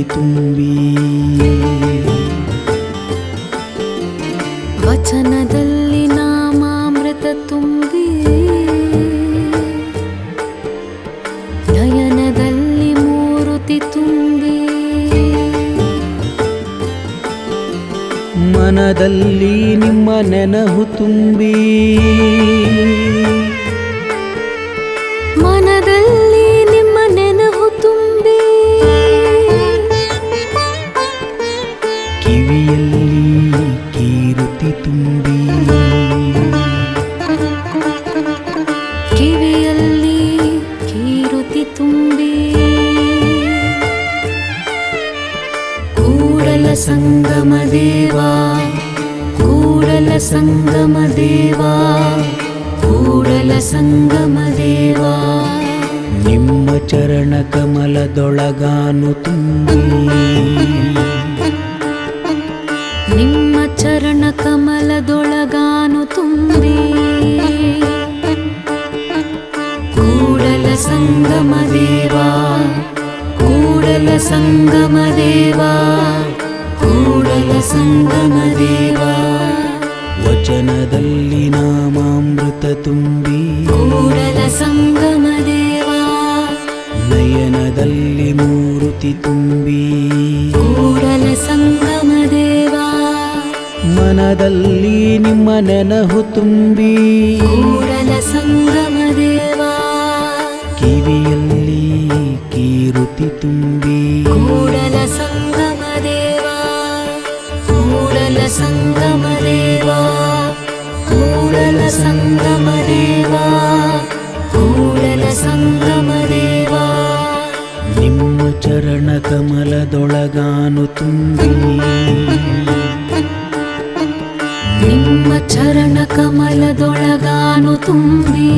ತುಂಬಿ ವಚನದಲ್ಲಿ ನಾಮಾಮೃತ ತುಂಬಿ ನಯನದಲ್ಲಿ ಮೂರುತಿ ತುಂಬಿ ಮನದಲ್ಲಿ ನಿಮ್ಮ ನೆನಹು ತುಂಬಿ ಮನದಲ್ಲಿ ನಿಮ್ಮ ನೆನಹು ತುಂಬಿ ಕಿವಿಯಲ್ಲಿ ಕೀರುತಿ ತುಂಬಿ ಕಿವಿಯಲ್ಲಿ ಕೀರುತಿ ತುಂಬಿ ಕೂಡಲ ಸಂಗಮ ದೇವಾ ಕೂಡಲ ಸಂಗಮ ದೇವಾ ಕೂಡಲ ಸಂಗಮ ದೇವಾ ನಿಮ್ಮ ಚರಣ ಕಮಲದೊಳಗಾನು ತುಂಬಿ ನಿಮ್ಮ ಚರಣ ಕಮಲದೊಳಗಾನು ತುಂಬಿ ಕೂಡಲ ಸಂಗಮ ದೇವಾ ಕೂಡಲ ಸಂಗಮ ದೇವಾ ಕೂಡಲ ಸಂಗಮ ದೇವಾ ವಚನದಲ್ಲಿ ನಾಮಾಮೃತ ತುಂಬಿ ಕೂಡಲ ಸಂಗಮ ದೇವಾ ನಯನದಲ್ಲಿ ಮೂರುತಿ ತುಂಬಿ ಕೂಡಲ ಸಂಗಮ ದೇವಾ ಮನದಲ್ಲಿ ನಿಮ್ಮ ನೆನಹು ತುಂಬಿ ಕೂಡಲ ಸಂಗಮ ದೇವಾ ಕಿವಿಯಲ್ಲಿ ಕೀರುತಿ ತುಂಬಿ ಕೂಡಲ ಸಂಗಮ ದೇವಾ ಕೂಡಲ ಸಂಗಮ ದೇವಾ ಕೂಡಲ ಸಂಗಮ ದೇವಾ ಕೂಡಲ ಸಂಗಮ ದೇವಾ ನಿಮ್ಮ ಚರಣ ಕಮಲದೊಳಗಾನು ತುಂಬಿ ನಿಮ್ಮ ಚರಣ ಕಮಲದೊಳಗಾನು ತುಂಬಿ